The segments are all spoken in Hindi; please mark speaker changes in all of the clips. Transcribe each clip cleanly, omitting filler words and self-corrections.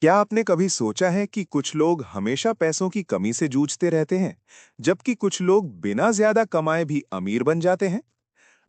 Speaker 1: क्या आपने कभी सोचा है कि कुछ लोग हमेशा पैसों की कमी से जूझते रहते हैं, जबकि कुछ लोग बिना ज्यादा कमाए भी अमीर बन जाते हैं?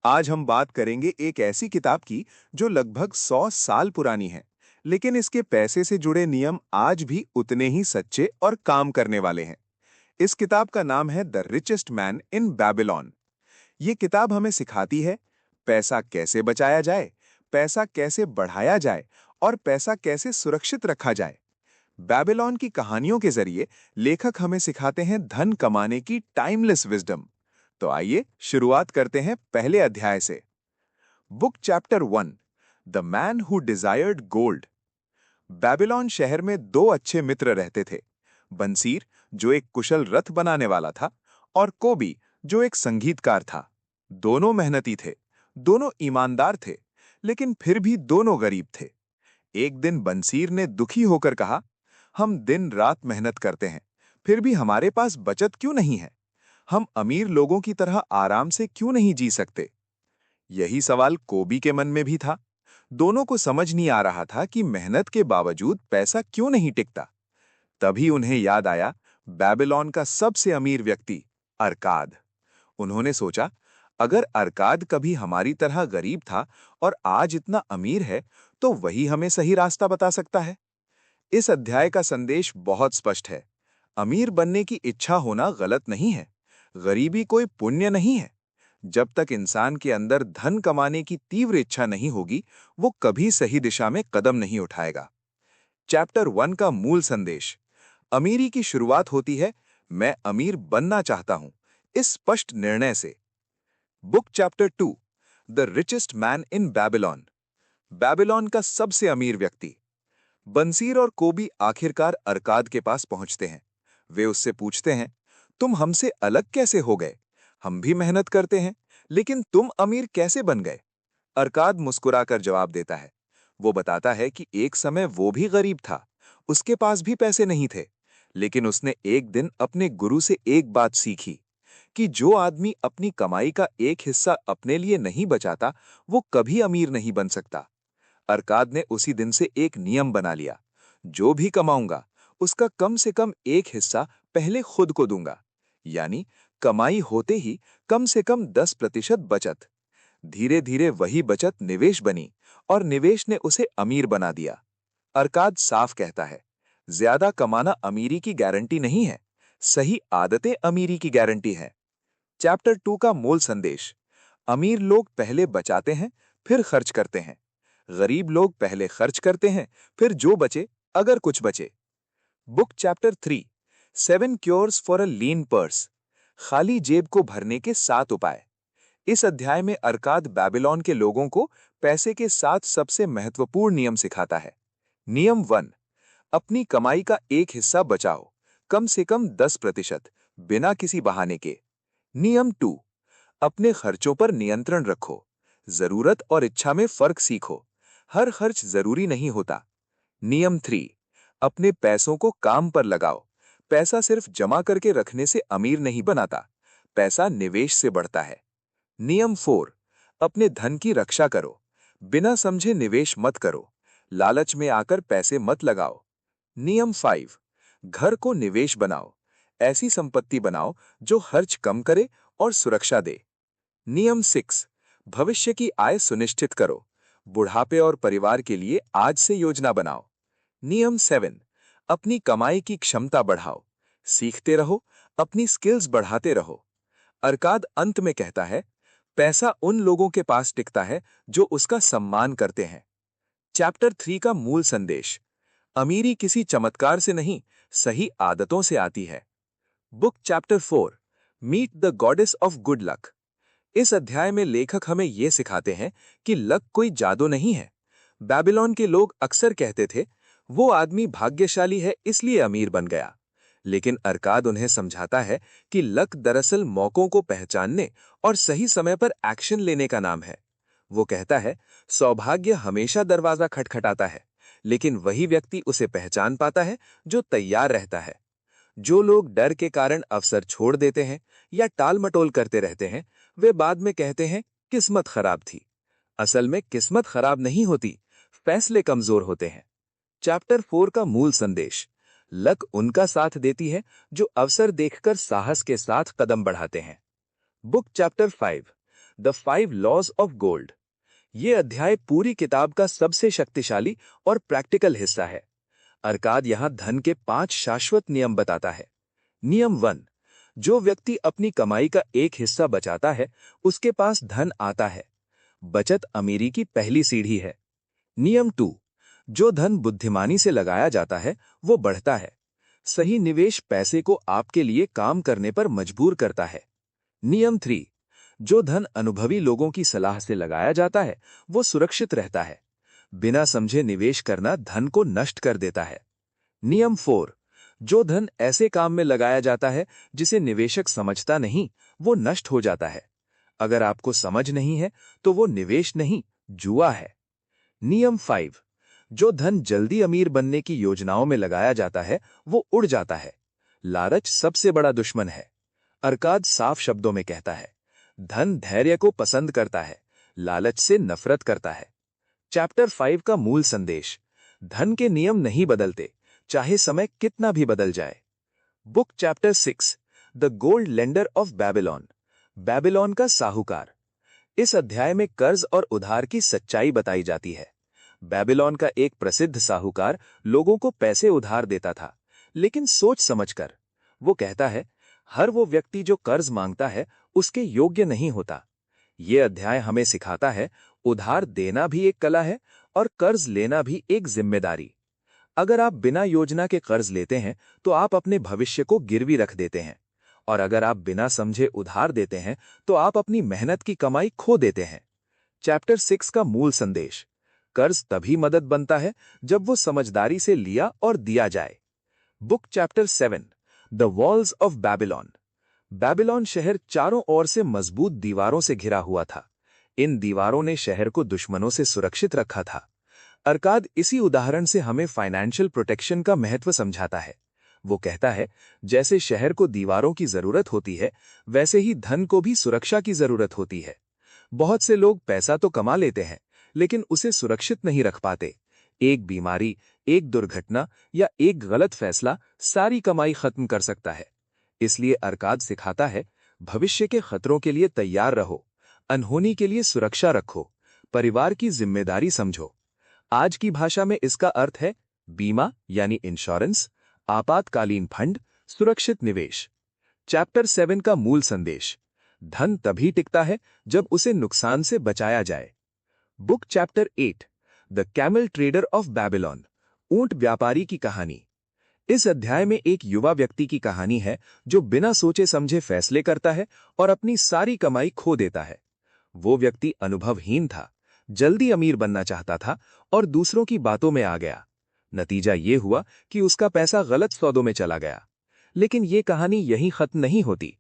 Speaker 1: आज हम बात करेंगे एक ऐसी किताब की जो लगभग 100 साल पुरानी है, लेकिन इसके पैसे से जुड़े नियम आज भी उतने ही सच्चे और काम करने वाले हैं। इस किताब का नाम है the richest man in Babylon. ये किताब हमें सिखाती है पैसा कैसे बचाया जाए, पैसा कैसे बढ़ाया जाए और पैसा कैसे सुरक्षित रखा जाए। बेबीलोन की कहानियों के जरिए लेखक हमें सिखाते हैं धन कमाने की टाइमलेस विजडम। तो आइए शुरुआत करते हैं पहले अध्याय से। Book chapter 1, the man who desired gold. Babylon शहर में दो अच्छे मित्र रहते थे। बंसीर, जो एक कुशल रथ बनाने वाला था, और कोबी, जो एक संगीतकार था। दोनों मेहनती थे, दोनों ईमानदार थे, लेकिन फिर भी दोनों गरीब थे। एक दिन बंसीर ने दुखी होकर कहा, हम दिन रात मेहनत करते हैं, फिर भी हमारे पास बचत क्यों नहीं है? हम अमीर लोगों की तरह आराम से क्यों नहीं जी सकते? यही सवाल कोबी के मन में भी था। दोनों को समझ नहीं आ रहा था कि मेहनत के बावजूद पैसा क्यों नहीं टिकता। तभी उन्हें याद आया बेबीलोन का सबसे अमीर व्यक्ति, अरकाद। उन्होंने सोचा, अगर अरकाद कभी हमारी तरह गरीब था और आज इतना अमीर है, तो वही हमें सही रास्ता बता सकता है। इस अध्याय का संदेश बहुत स्पष्ट है। अमीर बनने की इच्छा होना गलत नहीं है। गरीबी कोई पुण्य नहीं है। जब तक इंसान के अंदर धन कमाने की तीव्र इच्छा नहीं होगी, वो कभी सही दिशा में कदम नहीं उठाएगा। चैप्टर 1 का मूल संदेश। अमीरी की शुरुआत होती है, मैं अमीर बनना चाहता हूं, इस स्पष्ट निर्णय से। Book chapter 2, the richest man in Babylon. Babylon का सबसे अमीर व्यक्ति। बंसीर और कोबी आखिरकार अरकाद के पास पहुंचते हैं। वे उससे पूछते हैं, तुम हमसे अलग कैसे हो गए? हम भी मेहनत करते हैं, लेकिन तुम अमीर कैसे बन गए? अरकाद मुस्कुराकर जवाब देता है। वो बताता है कि एक समय वो भी गरीब था, उसके पास भी पैसे नहीं थे, लेकिन उसने एक दिन अपने गुरु से एक बात सीखी कि जो आदमी अपनी कमाई का एक हिस्सा अपने लिए नहीं बचाता, वो कभी अमीर नहीं बन सकता। अरकाद ने उसी दिन से एक नियम बना लिया, जो भी कमाऊंगा उसका कम से कम एक हिस्सा पहले खुद को दूंगा, यानी कमाई होते ही कम से कम 10% बचत। धीरे धीरे वही बचत निवेश बनी और निवेश ने उसे अमीर बना दिया। अरकाद साफ कहता है, ज्यादा कमाना अमीरी की गारंटी नहीं है, सही आदतें अमीरी की गारंटी है। चैप्टर 2 का मूल संदेश। अमीर लोग पहले बचाते हैं, फिर खर्च करते हैं। गरीब लोग पहले खर्च करते हैं, फिर जो बचे, अगर कुछ बचे। Book chapter 3, 7 cures for a lean purse. खाली जेब को भरने के 7 उपाय। इस अध्याय में अरकाद बेबीलोन के लोगों को पैसे के 7 सबसे महत्वपूर्ण नियम सिखाता है। नियम 1, अपनी कमाई का एक हिस्सा बचाओ, कम से कम 10%, बिना किसी बहाने के। नियम 2, अपने खर्चों पर नियंत्रण रखो, जरूरत और इच्छा में फर्क सीखो, हर खर्च जरूरी नहीं होता। नियम 3, अपने पैसों को काम पर लगाओ, पैसा सिर्फ जमा करके रखने से अमीर नहीं बनाता, पैसा निवेश से बढ़ता है। नियम 4, अपने धन की रक्षा करो, बिना समझे निवेश मत करो, लालच में आकर पैसे मत लगाओ। नियम 5, घर को निवेश बनाओ, ऐसी संपत्ति बनाओ जो खर्च कम करे और सुरक्षा दे। नियम 6, भविष्य की आय सुनिश्चित करो, बुढ़ापे और परिवार के लिए आज से योजना बनाओ। नियम 7, अपनी कमाई की क्षमता बढ़ाओ, सीखते रहो, अपनी स्किल्स बढ़ाते रहो। अरकाद अंत में कहता है, पैसा उन लोगों के पास टिकता है जो उसका सम्मान करते हैं। चैप्टर 3 का मूल संदेश। अमीरी किसी चमत्कार से नहीं, सही आदतों से आती है। Book chapter 4, meet the goddess of good luck. इस अध्याय में लेखक हमें यह सिखाते हैं कि लक कोई जादू नहीं है। बेबीलोन के लोग अक्सर कहते थे, वो आदमी भाग्यशाली है इसलिए अमीर बन गया। लेकिन अरकाद उन्हें समझाता है कि लक दरअसल मौकों को पहचानने और सही समय पर एक्शन लेने का नाम है। वो कहता है, सौभाग्य हमेशा दरवाजा खटखटाता है, लेकिन वही व्यक्ति उसे पहचान पाता है जो तैयार रहता है। जो लोग डर के कारण अवसर छोड़ देते हैं या टाल-मटोल करते रहते हैं, वे बाद में कहते हैं, किस्मत खराब थी। असल में किस्मत खराब नहीं होती, फैसले कमजोर होते हैं।
Speaker 2: चैप्टर 4 का मूल संदेश। लक उनका साथ देती है जो अवसर देखकर साहस के साथ कदम बढ़ाते हैं। Book chapter 5 the 5 laws of gold. ये अध्याय पूरी किताब का सबसे शक्तिशाली और प्रैक्टिकल हिस्सा है। अरकाद यहां धन के 5 शाश्वत नियम बताता है। नियम 1, जो व्यक्ति अपनी कमाई का एक हिस्सा बचाता है उसके पास धन आता है। बचत अमीरी की पहली सीढ़ी है। नियम 2, जो धन बुद्धिमानी से लगाया जाता है वो बढ़ता है। सही निवेश पैसे को आपके लिए काम करने पर मजबूर करता है। नियम 3, जो धन अनुभवी लोगों की सलाह से लगाया जाता है वो सुरक्षित रहता है। बिना समझे निवेश करना धन को नष्ट कर देता है। नियम 4, जो धन ऐसे काम में लगाया जाता है जिसे निवेशक समझता नहीं वो नष्ट हो जाता है। अगर आपको समझ नहीं है तो वो निवेश नहीं, जुआ है। नियम 5, जो धन जल्दी अमीर बनने की योजनाओं में लगाया जाता है वो उड़ जाता है। लालच सबसे बड़ा दुश्मन है। अरकाद साफ शब्दों में कहता है, धन धैर्य को पसंद करता है, लालच से नफरत करता है। चैप्टर 5 का मूल संदेश। धन के नियम नहीं बदलते, चाहे समय कितना भी बदल जाए। Book chapter 6 the gold lender of Babylon. Babylon का साहूकार। इस अध्याय में कर्ज और उधार की सच्चाई बताई जाती है। बेबीलोन का एक प्रसिद्ध साहूकार लोगों को पैसे उधार देता था, लेकिन सोच समझकर। वो कहता है, हर वो व्यक्ति जो कर्ज मांगता है उसके योग्य नहीं होता। ये अध्याय हमें सिखाता है, उधार देना भी एक कला है और कर्ज लेना भी एक जिम्मेदारी। अगर आप बिना योजना के कर्ज लेते हैं तो आप अपने भविष्य को गिरवी रख देते हैं, और अगर आप बिना समझे उधार देते हैं तो आप अपनी मेहनत की कमाई खो देते हैं। चैप्टर 6 का मूल संदेश। कर्ज तभी मदद बनता है जब वो समझदारी से लिया और दिया जाए। Book chapter 7 the walls of Babylon. Babylon शहर चारों ओर से मजबूत दीवारों से घिरा हुआ था। इन दीवारों ने शहर को दुश्मनों से सुरक्षित रखा था। अरकाद इसी उदाहरण से हमें फाइनेंशियल प्रोटेक्शन का महत्व समझाता है। वो कहता है, जैसे शहर को दीवारों की जरूरत होती है वैसे ही धन को भी सुरक्षा की जरूरत होती है। बहुत से लोग पैसा तो कमा लेते हैं लेकिन उसे सुरक्षित नहीं रख पाते। एक बीमारी, एक दुर्घटना या एक गलत फैसला सारी कमाई खत्म कर सकता है। इसलिए अरकाद सिखाता है, भविष्य के खतरों के लिए तैयार रहो, अनहोनी के लिए सुरक्षा रखो, परिवार की जिम्मेदारी समझो। आज की भाषा में इसका अर्थ है बीमा यानी इंश्योरेंस, आपातकालीन फंड, सुरक्षित निवेश। चैप्टर 7 का मूल संदेश। धन तभी टिकता है जब उसे नुकसान से बचाया जाए। Book chapter 8 the camel trader of Babylon. ऊंट व्यापारी की कहानी। इस अध्याय में एक युवा व्यक्ति की कहानी है जो बिना सोचे समझे फैसले करता है और अपनी सारी कमाई खो देता है। वो व्यक्ति अनुभवहीन था, जल्दी अमीर बनना चाहता था और दूसरों की बातों में आ गया। नतीजा ये हुआ कि उसका पैसा गलत सौदों में चला गया। लेकिन ये कहानी यहीं खत्म नहीं होती।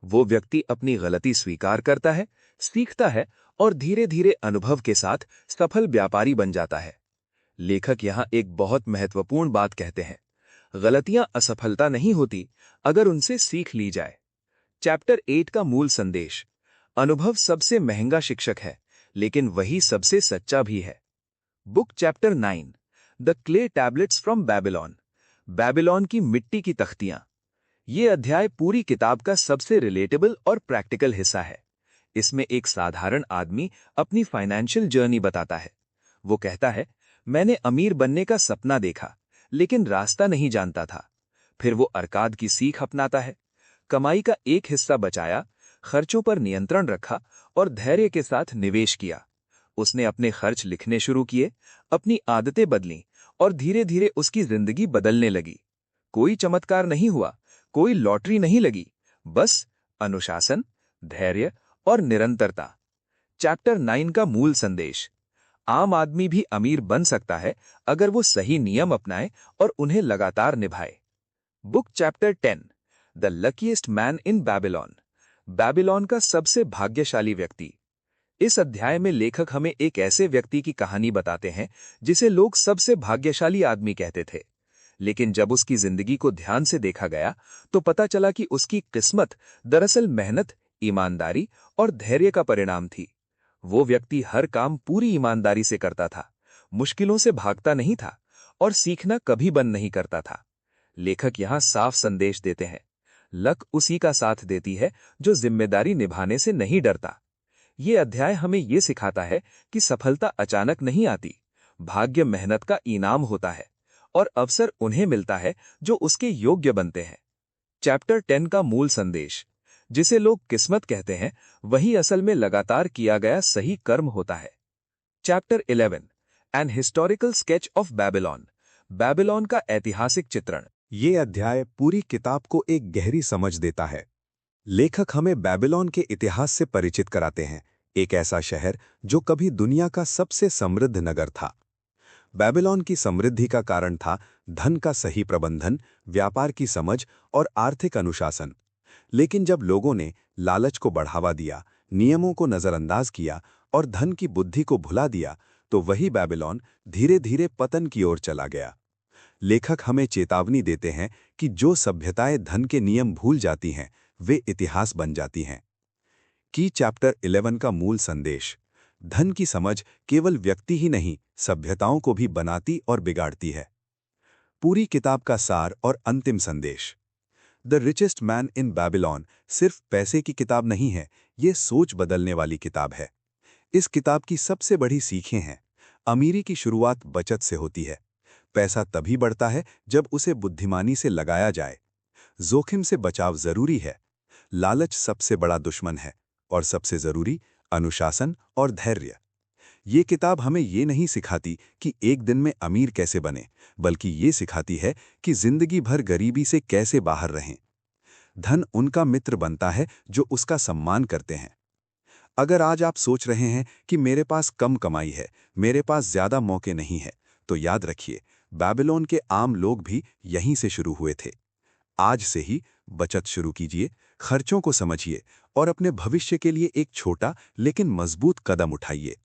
Speaker 2: वो व्यक्ति अपनी गलती स्वीकार करता है, सीखता है और धीरे धीरे अनुभव के साथ सफल व्यापारी बन जाता है। लेखक यहां एक बहुत महत्वपूर्ण बात कहते हैं, गलतियां असफलता नहीं होती अगर उनसे सीख ली जाए। चैप्टर 8 का मूल संदेश। अनुभव सबसे महंगा शिक्षक है, लेकिन वही सबसे सच्चा भी है। Book chapter 9 the clay tablets from Babylon. Babylon की मिट्टी की तख्तियां। ये अध्याय पूरी किताब का सबसे रिलेटेबल और प्रैक्टिकल हिस्सा है। इसमें एक साधारण आदमी अपनी फाइनेंशियल जर्नी बताता है। वो कहता है, मैंने अमीर बनने का सपना देखा लेकिन रास्ता नहीं जानता था। फिर वो अरकाद की सीख अपनाता है, कमाई का एक हिस्सा बचाया, खर्चों पर नियंत्रण रखा और धैर्य के साथ निवेश किया। उसने अपने खर्च लिखने शुरू किए, अपनी आदतें बदलीं और धीरे धीरे उसकी जिंदगी बदलने लगी। कोई चमत्कार नहीं हुआ, कोई लॉटरी नहीं लगी, बस अनुशासन, धैर्य और निरंतरता। चैप्टर 9 का मूल संदेश। आम आदमी भी अमीर बन सकता है अगर वो सही नियम अपनाए और उन्हें लगातार निभाए। Book chapter 10 the luckiest man in Babylon. Babylon का सबसे भाग्यशाली व्यक्ति। इस अध्याय में लेखक हमें एक ऐसे व्यक्ति की कहानी बताते हैं जिसे लोग सबसे भाग्यशाली आदमी कहते थे। लेकिन जब उसकी जिंदगी को ध्यान से देखा गया तो पता चला कि उसकी किस्मत दरअसल मेहनत, ईमानदारी और धैर्य का परिणाम थी। वो व्यक्ति हर काम पूरी ईमानदारी से करता था, मुश्किलों से भागता नहीं था और सीखना कभी बंद नहीं करता था। लेखक यहाँ साफ संदेश देते हैं। लक उसी का साथ देती है जो जिम्मेदारी निभाने से नहीं डरता। ये अध्याय हमें ये सिखाता है कि सफलता अचानक नहीं आती, भाग्य मेहनत का इनाम होता है और अवसर उन्हें मिलता है जो उसके योग्य बनते हैं। चैप्टर 10 का मूल संदेश, जिसे लोग किस्मत कहते हैं, वही असल में लगातार किया गया सही कर्म होता है। Chapter 11, an historical sketch of Babylon, Babylon का ऐतिहासिक चित्रण।
Speaker 1: ये अध्याय पूरी किताब को एक गहरी समझ देता है। लेखक हमें बेबीलोन के इतिहास से परिचित कराते हैं, एक ऐसा शहर जो कभी दुनिया का सबसे समृद्ध नगर था। बेबीलोन की समृद्धि का कारण था धन का सही प्रबंधन, व्यापार की समझ और आर्थिक अनुशासन। लेकिन जब लोगों ने लालच को बढ़ावा दिया, नियमों को नजरअंदाज किया और धन की बुद्धि को भुला दिया, तो वही बेबीलोन धीरे धीरे पतन की ओर चला गया। लेखक हमें चेतावनी देते हैं कि जो सभ्यताएं धन के नियम भूल जाती हैं, वे इतिहास बन जाती हैं। की चैप्टर 11 का मूल संदेश, धन की समझ केवल व्यक्ति ही नहीं, सभ्यताओं को भी बनाती और बिगाड़ती है। पूरी किताब का सार और अंतिम संदेश, the richest man in Babylon सिर्फ पैसे की किताब नहीं है, ये सोच बदलने वाली किताब है। इस किताब की सबसे बड़ी सीखें हैं। अमीरी की शुरुआत बचत से होती है। पैसा तभी बढ़ता है जब उसे बुद्धिमानी से लगाया जाए। जोखिम से बचाव जरूरी है। लालच सबसे बड़ा दुश्मन है और सबसे जरूरी अनुशासन और धैर्य। ये किताब हमें ये नहीं सिखाती कि एक दिन में अमीर कैसे बने, बल्कि ये सिखाती है कि जिंदगी भर गरीबी से कैसे बाहर रहें। धन उनका मित्र बनता है जो उसका सम्मान करते हैं। अगर आज आप सोच रहे हैं कि मेरे पास कम कमाई है, मेरे पास ज्यादा मौके नहीं है, तो याद रखिए, बेबीलोन के आम लोग भी यहीं से शुरू हुए थे। आज से ही बचत शुरू कीजिए, खर्चों को समझिए और अपने भविष्य के लिए एक छोटा लेकिन मजबूत कदम उठाइए,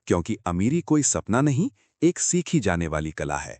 Speaker 1: क्योंकि अमीरी कोई सपना नहीं, एक सीखी जाने वाली कला है।